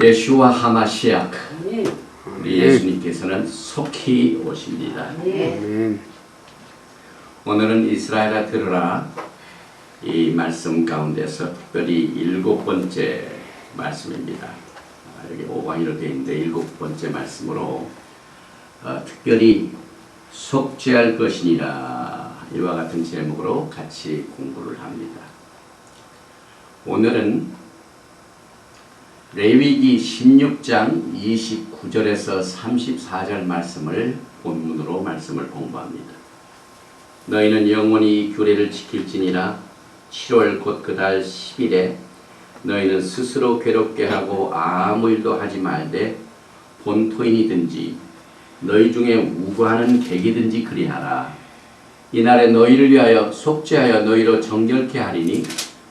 예수와 하마시아크 우리 예수님께서는 속히 오십니다. 오늘은 이스라엘아 들으라 이 말씀 가운데서 특별히 7번째 말씀입니다. 여기 5강이로 되어 있는데 7번째 말씀으로 특별히 속죄할 것이니라 이와 같은 제목으로 같이 공부를 합니다. 오늘은 레위기 16장 29절에서 34절 말씀을 본문으로 말씀을 공부합니다. 너희는 영원히 규례를 지킬지니라 7월 곧 그 달 10일에 너희는 스스로 괴롭게 하고 아무 일도 하지 말되 본토인이든지 너희 중에 우고하는 객이든지 그리하라. 이날에 너희를 위하여 속죄하여 너희로 정결케 하리니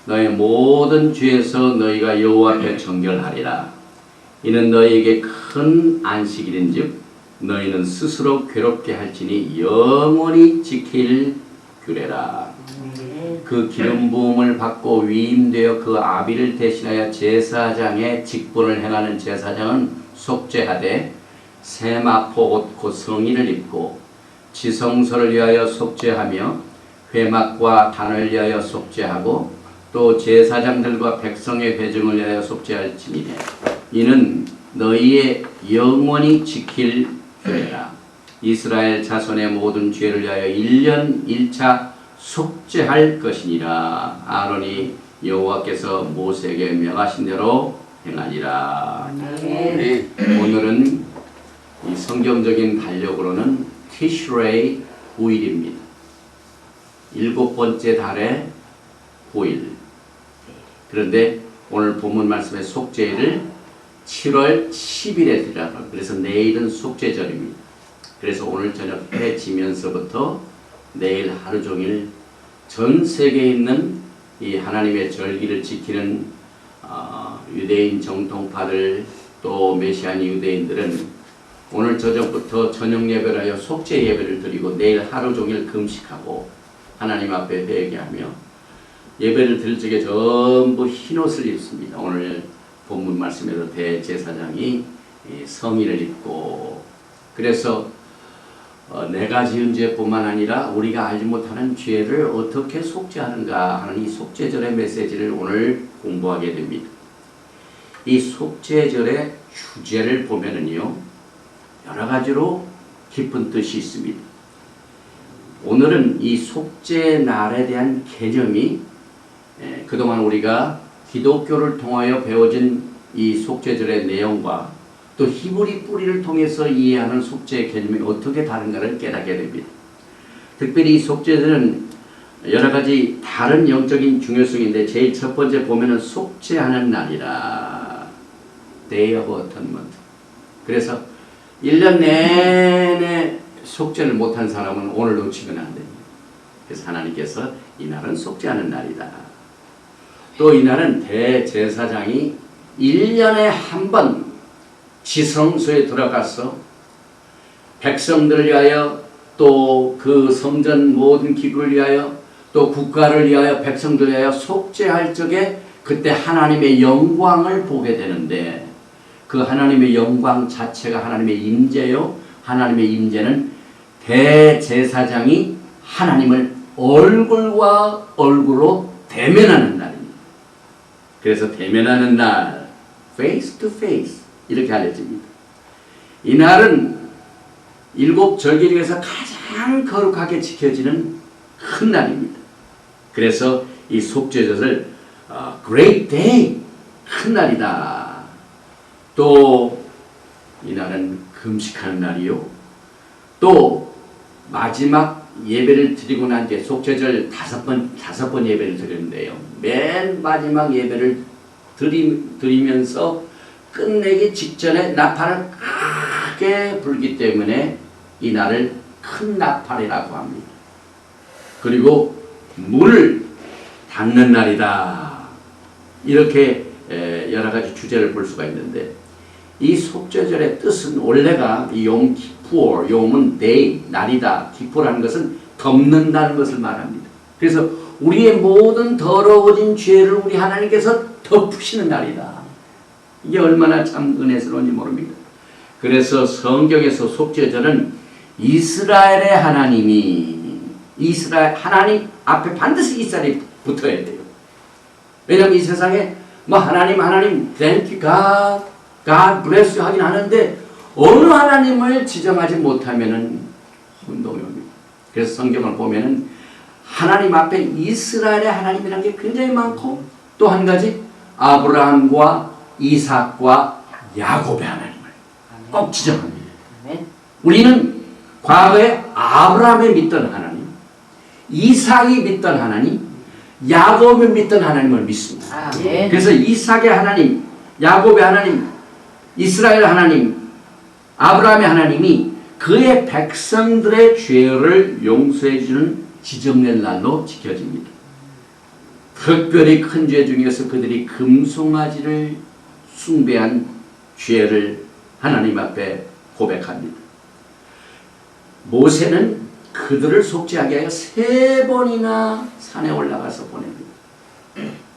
너희 모든 죄에서 너희가 여호와 앞에 정결하리라. 이는 너희에게 큰 안식일인즉 너희는 스스로 괴롭게 할지니 영원히 지킬 규례라. 그 기름 부음을 받고 위임되어 그 아비를 대신하여 제사장의 직분을 행하는 제사장은 속죄하되 세마포 옷 곧 성의를 입고 지성소를 위하여 속죄하며 회막과 단을 위하여 속죄하고 또 제사장들과 백성의 회중을 위하여 속죄할지니라. 이는 너희의 영원히 지킬 규례라. 이스라엘 자손의 모든 죄를 위하여 1년 1차 속죄할 것이니라. 아론이 여호와께서 모세에게 명하신 대로 행하니라. 오늘은 이 성경적인 달력으로는 티슈레이 9일입니다. 7번째 달의 9일. 그런데 오늘 본문 말씀의 속죄일을 7월 10일에 드리라고. 그래서 내일은 속죄절입니다. 그래서 오늘 저녁 해 지면서부터 내일 하루 종일 전 세계에 있는 이 하나님의 절기를 지키는 유대인 정통파들 또 메시아니 유대인들은 오늘 저녁부터 저녁 예배를 하여 속죄 예배를 드리고 내일 하루 종일 금식하고 하나님 앞에 회개하며 예배를 드릴 적에 전부 흰옷을 입습니다. 오늘 본문 말씀에도 대제사장이 성의를 입고 그래서 내가 지은 죄뿐만 아니라 우리가 알지 못하는 죄를 어떻게 속죄하는가 하는 이 속죄절의 메시지를 오늘 공부하게 됩니다. 이 속죄절의 주제를 보면은요 여러 가지로 깊은 뜻이 있습니다. 오늘은 이 속죄 날에 대한 개념이 그동안 우리가 기독교를 통하여 배워진 이 속죄절의 내용과 또 히브리 뿌리를 통해서 이해하는 속죄의 개념이 어떻게 다른가를 깨닫게 됩니다. 특별히 이 속죄절은 여러 가지 다른 영적인 중요성인데 제일 첫 번째 보면은 속죄하는 날이라. Day of Atonement. 그래서 1년 내내 속죄를 못한 사람은 오늘 놓치면 안 됩니다. 그래서 하나님께서 이 날은 속죄하는 날이다. 또 이날은 대제사장이 1년에 한 번 지성소에 들어가서 백성들을 위하여 또 그 성전 모든 기구를 위하여 또 국가를 위하여 백성들을 위하여 속죄할 적에 그때 하나님의 영광을 보게 되는데 그 하나님의 영광 자체가 하나님의 임재요. 하나님의 임재는 대제사장이 하나님을 얼굴과 얼굴로 대면하는 날입니다. 그래서 대면하는 날, face to face 이렇게 알려집니다. 이 날은 7절기 중에서 가장 거룩하게 지켜지는 큰 날입니다. 그래서 이 속죄절을 Great Day, 큰 날이다. 또 이 날은 금식하는 날이요. 또 마지막 예배를 드리고 난 뒤에 속죄절 5번 예배를 드리는데요. 맨 마지막 예배를 드리면서 끝내기 직전에 나팔을 크게 불기 때문에 이 날을 큰 나팔이라고 합니다. 그리고 물을 닦는 날이다. 이렇게 여러 가지 주제를 볼 수가 있는데 이 속죄절의 뜻은 원래가 욤 키푸어, 욤은 데이, 날이다. 키푸라는 것은 덮는다는 것을 말합니다. 그래서 우리의 모든 더러워진 죄를 우리 하나님께서 덮으시는 날이다. 이게 얼마나 참 은혜스러운지 모릅니다. 그래서 성경에서 속죄절은 이스라엘의 하나님이 이스라엘 하나님 앞에 반드시 이스라엘이 붙어야 돼요. 왜냐하면 이 세상에 뭐 하나님 thank you God, God bless you 하긴 하는데 어느 하나님을 지정하지 못하면은 혼동이 옵니다. 그래서 성경을 보면은 하나님 앞에 이스라엘의 하나님이라는 게 굉장히 많고 또 한 가지 아브라함과 이삭과 야곱의 하나님을 꼭 지정합니다. 우리는 과거에 아브라함이 믿던 하나님, 이삭이 믿던 하나님, 야곱이 믿던 하나님을 믿습니다. 그래서 이삭의 하나님, 야곱의 하나님, 이스라엘 하나님, 아브라함의 하나님이 그의 백성들의 죄를 용서해 주는 지정된 날로 지켜집니다. 특별히 큰 죄 중에서 그들이 금송아지를 숭배한 죄를 하나님 앞에 고백합니다. 모세는 그들을 속죄하게 하여 3번이나 산에 올라가서 보냅니다.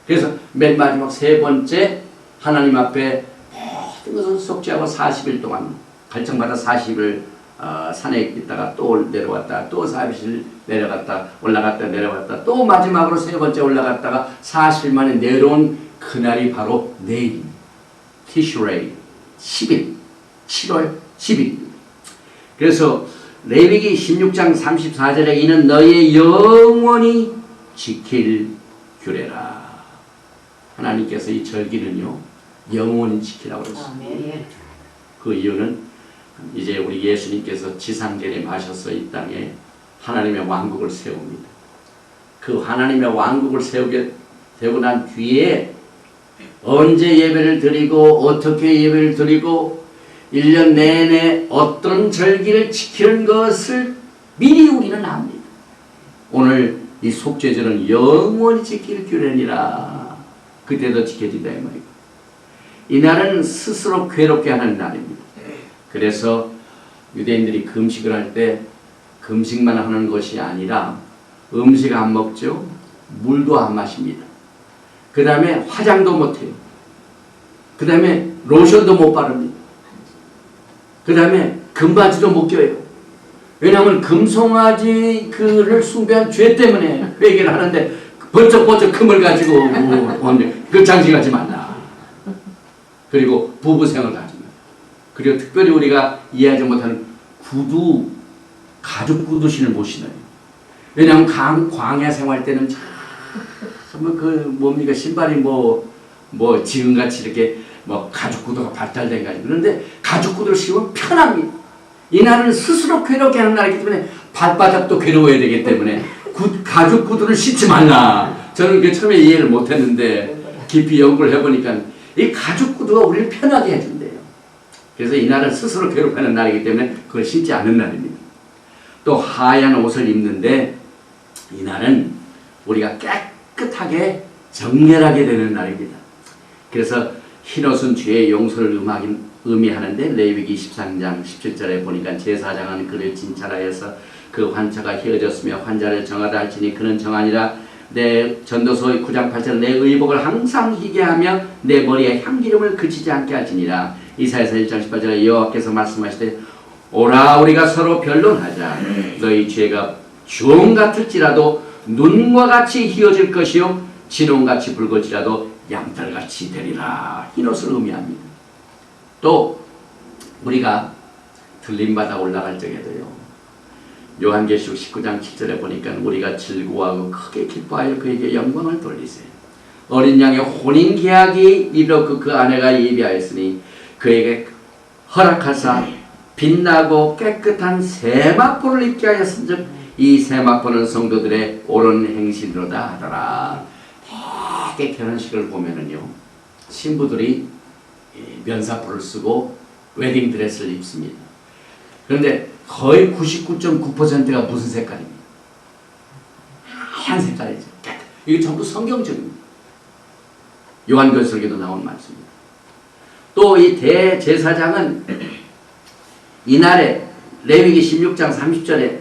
그래서 맨 마지막 3번째 하나님 앞에 모든 것을 속죄하고 40일 동안 갈증마다 40일 산에 있다가 또 내려왔다 또 40일 내려갔다 올라갔다 내려갔다 또 마지막으로 3번째 올라갔다가 40일 만에 내려온 그날이 바로 내일입니다. 티슈레이 10일 7월 10일입니다. 그래서 레위기 16장 34절에 이는 너희의 영원히 지킬 규례라. 하나님께서 이 절기는요 영원히 지키라고 그랬습니다. 그 이유는 이제 우리 예수님께서 지상전에 마셔서 이 땅에 하나님의 왕국을 세웁니다. 그 하나님의 왕국을 세우고 난 뒤에 언제 예배를 드리고 어떻게 예배를 드리고 1년 내내 어떤 절기를 지키는 것을 미리 우리는 압니다. 오늘 이 속죄절은 영원히 지킬 규례니라. 그때도 지켜진다 이 말이고 이날은 스스로 괴롭게 하는 날입니다. 그래서 유대인들이 금식을 할 때 금식만 하는 것이 아니라 음식 안 먹죠. 물도 안 마십니다. 그 다음에 화장도 못해요. 그 다음에 로션도 못 바릅니다. 그 다음에 금바지도 못 껴요. 왜냐하면 금송아지 그를 숭배한 죄 때문에 회개를 하는데 번쩍번쩍 금을 가지고 그 장식하지 말라. 그리고 부부생을 가지 말라. 그리고 특별히 우리가 이해하지 못하는 구두, 가죽 구두 신을 못 신어요. 왜냐하면 광야 생활 때는 정말 그 뭡니까 신발이 지금같이 이렇게 가죽 구두가 발달된 거 아니에요. 그런데 가죽 구두를 신으면 편합니다. 이날은 스스로 괴롭게 하는 날이기 때문에 발바닥도 괴로워야 되기 때문에 가죽 구두를 신지 말라. 저는 그 처음에 이해를 못했는데 깊이 연구를 해보니까 이 가죽 구두가 우리를 편하게 해준대요. 그래서 이날은 스스로 괴롭히는 날이기 때문에 그걸 신지 않는 날입니다. 또 하얀 옷을 입는데 이날은 우리가 깨끗하게 정결하게 되는 날입니다. 그래서 흰옷은 죄의 용서를 의미하는데 레위기 13장 17절에 보니까 제사장은 그를 진찰하여서 그 환처가 휘어졌으며 환자를 정하다 할지니 그는 정하니라. 내 전도서 9장 8절 내 의복을 항상 희게 하며 내 머리에 향기름을 그치지 않게 할지니라. 이사야서 1장 18절에 여호와께서 말씀하시되 오라 우리가 서로 변론하자. 너희 죄가 주홍 같을지라도 눈과 같이 휘어질 것이요 진홍같이 붉을지라도 양털같이 되리라. 흰옷을 의미합니다. 또 우리가 들림받아 올라갈 적에도요 요한계시록 19장 7절에 보니까 우리가 즐거워하고 크게 기뻐하여 그에게 영광을 돌리세요. 어린 양의 혼인계약이 이르렀고 그 아내가 예비하였으니 그에게 허락하사 빛나고 깨끗한 세마포를 입게 하였은즉 이 세마포는 성도들의 옳은 행실이로다 하더라. 되게 결혼식을 보면은요 신부들이 면사포를 쓰고 웨딩드레스를 입습니다. 그런데 거의 99.9%가 무슨 색깔입니까? 하얀 색깔이죠. 이게 전부 성경적입니다. 요한계시록에도 나온 말씀입니다. 또 이 대제사장은 이날에 레위기 16장 30절에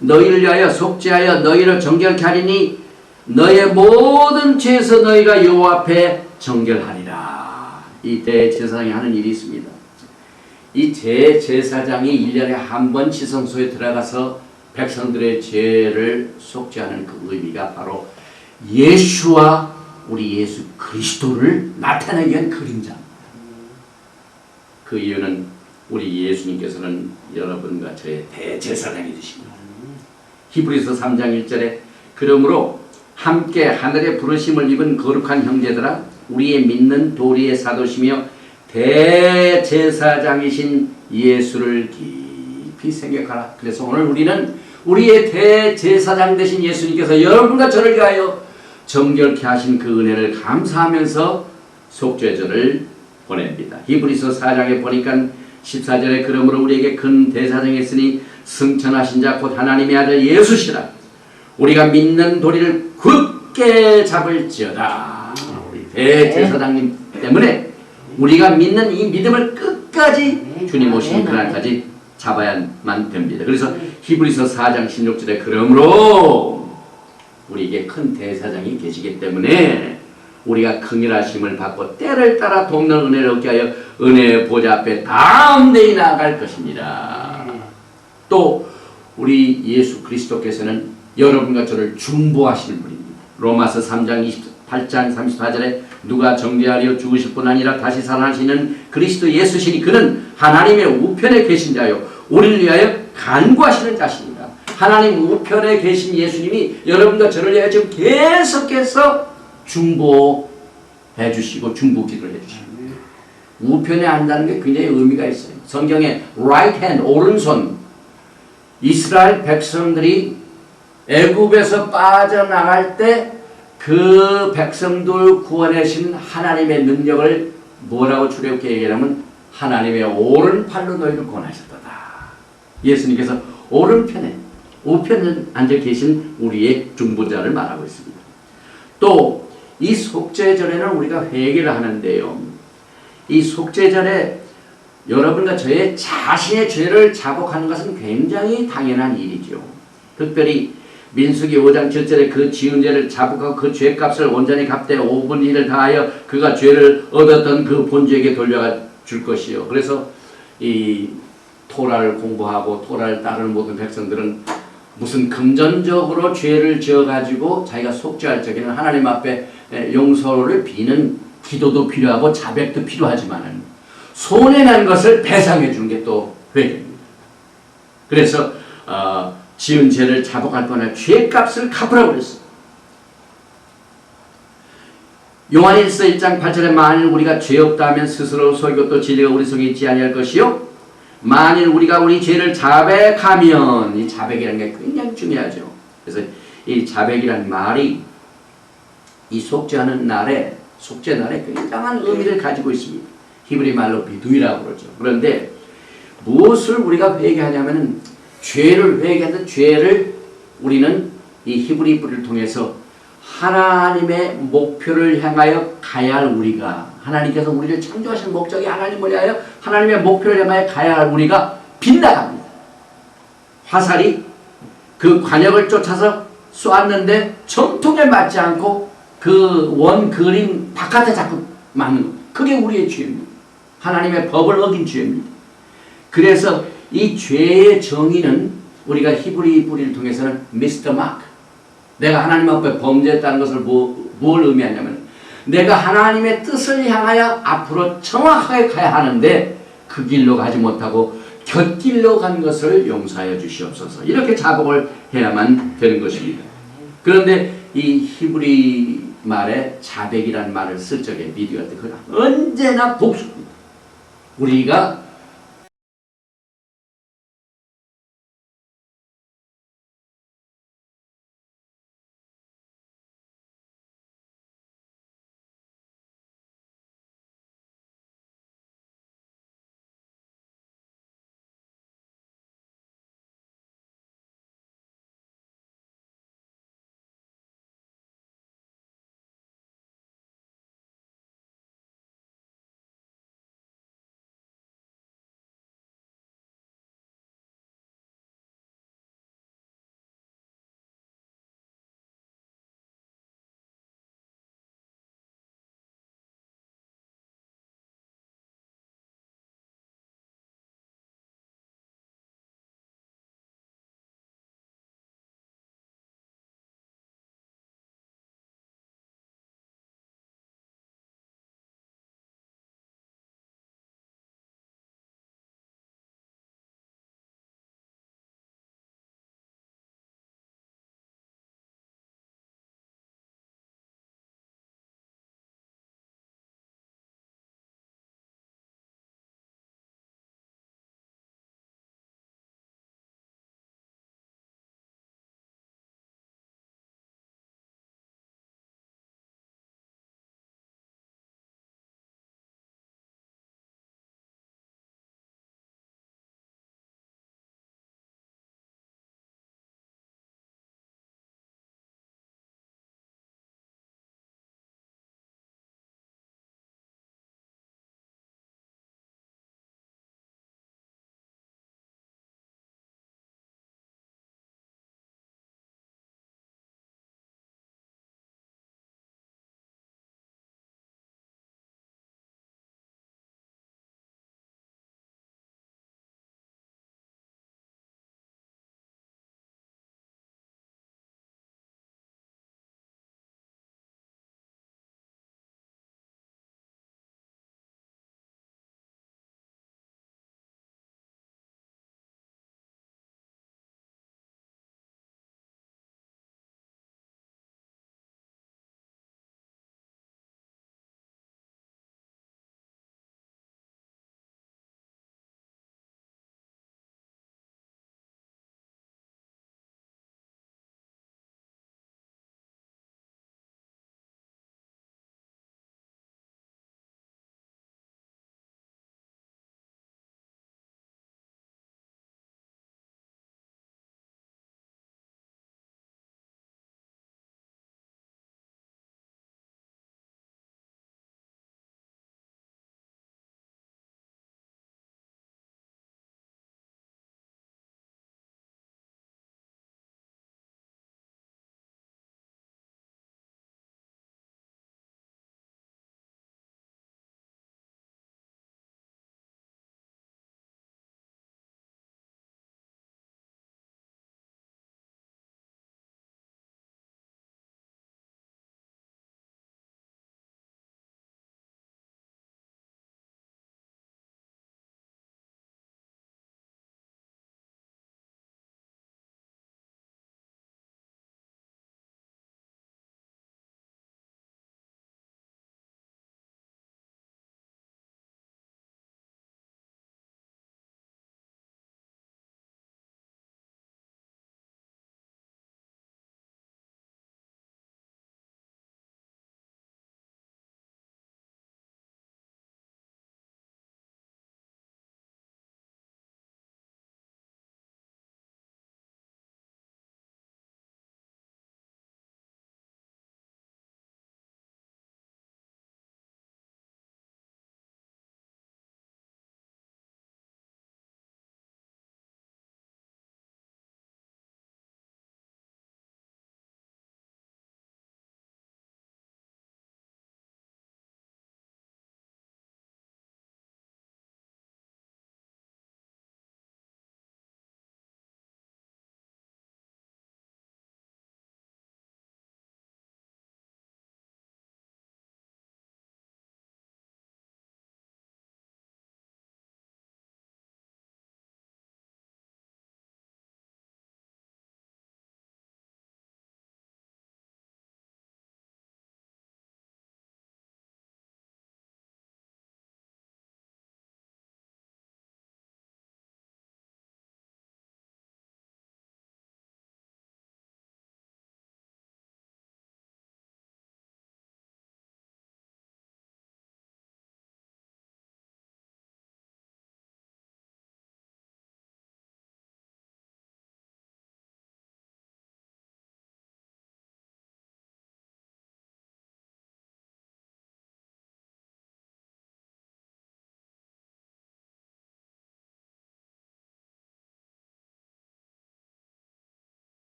너희를 위하여 속죄하여 너희를 정결케 하리니 너의 모든 죄에서 너희가 여호와 앞에 정결하리라. 이 대제사장이 하는 일이 있습니다. 이 대제사장이 1년에 한 번 지성소에 들어가서 백성들의 죄를 속죄하는 그 의미가 바로 예수와 우리 예수 그리스도를 나타내기 위한 그림자입니다. 그 이유는 우리 예수님께서는 여러분과 저의 대제사장이 되십니다. 히브리서 3장 1절에 그러므로 함께 하늘의 부르심을 입은 거룩한 형제들아 우리의 믿는 도리의 사도시며 대제사장이신 예수를 깊이 생각하라. 그래서 오늘 우리는 우리의 대제사장 되신 예수님께서 여러분과 저를 위하여 정결케 하신 그 은혜를 감사하면서 속죄절을 보냅니다. 히브리서 4장에 보니까 14절에 그러므로 우리에게 큰 대사장이 있으니 승천하신 자 곧 하나님의 아들 예수시라. 우리가 믿는 도리를 굳게 잡을지어다. 우리 대제사장님 때문에 우리가 믿는 이 믿음을 끝까지 주님 오시는 그날까지 잡아야만 됩니다. 그래서 히브리서 4장 16절에 그러므로 우리에게 큰 대사장이 계시기 때문에 우리가 긍휼하심을 받고 때를 따라 돕는 은혜를 얻게 하여 은혜의 보좌 앞에 담대히 나아갈 것입니다. 또 우리 예수 그리스도께서는 여러분과 저를 중보하시는 분입니다. 로마서 3장 28장 34절에 누가 정죄하려 죽으실 뿐 아니라 다시 살아나시는 그리스도 예수시니 그는 하나님의 우편에 계신 자요 우리를 위하여 간구하시는 자십니다. 하나님 우편에 계신 예수님이 여러분과 저를 위하여 지금 계속해서 중보해 주시고 중보기도를 해 주시고 우편에 앉다는 게 굉장히 의미가 있어요. 성경에 right hand 오른손 이스라엘 백성들이 애굽에서 빠져나갈 때 그 백성들 구원하신 하나님의 능력을 뭐라고 출애굽기에 얘기하면 하나님의 오른팔로 너희를 구원하셨다. 예수님께서 오른편에 우편에 앉아 계신 우리의 중보자를 말하고 있습니다. 또 이 속죄절에는 우리가 회개를 하는데요. 이 속죄절에 여러분과 저의 자신의 죄를 자복하는 것은 굉장히 당연한 일이죠. 특별히 민수기 5장 7절에 그 지은 죄를 자복하고 그 죄값을 온전히 갚되 5분의 1을 다하여 그가 죄를 얻었던 그 본주에게 돌려가 줄 것이요. 그래서 이 토라를 공부하고 토라를 따르는 모든 백성들은 무슨 금전적으로 죄를 지어가지고 자기가 속죄할 적에는 하나님 앞에 용서를 비는 기도도 필요하고 자백도 필요하지만은 손해난 것을 배상해 주는 게 또 회개입니다. 그래서 지은 죄를 자복할 뻔한 죄값을 갚으라고 그랬어요. 요한일서 1장 8절에 만일 우리가 죄 없다 하면 스스로 속이고 또 진리가 우리 속에 있지 아니할 것이요 만일 우리가 우리 죄를 자백하면 이 자백이라는 게 굉장히 중요하죠. 그래서 이 자백이라는 말이 이 속죄하는 날에 속죄 날에 굉장한 의미를 가지고 있습니다. 히브리 말로 비두이라고 그러죠. 그런데 무엇을 우리가 회개하냐면은 죄를 회개하는 죄를 우리는 이 히브리 뿌리를 통해서 하나님의 목표를 향하여 가야 할 우리가 하나님께서 우리를 창조하신 목적이 하나님을 위하여 하나님의 목표를 향하여 가야 할 우리가 빗나갑니다. 화살이 그 관역을 쫓아서 쏘았는데 전통에 맞지 않고 그 원 그림 바깥에 자꾸 맞는 것. 그게 우리의 죄입니다. 하나님의 법을 어긴 죄입니다. 그래서 이 죄의 정의는 우리가 히브리 뿌리를 통해서는 미스터 마크 내가 하나님 앞에 범죄했다는 것을 뭘 의미하냐면 내가 하나님의 뜻을 향하여 앞으로 정확하게 가야 하는데 그 길로 가지 못하고 곁길로 간 것을 용서하여 주시옵소서. 이렇게 자복을 해야만 되는 것입니다. 그런데 이 히브리 말에 자백이라는 말을 쓸 적에 미디어할 때 그건 언제나 복수입니다. 우리가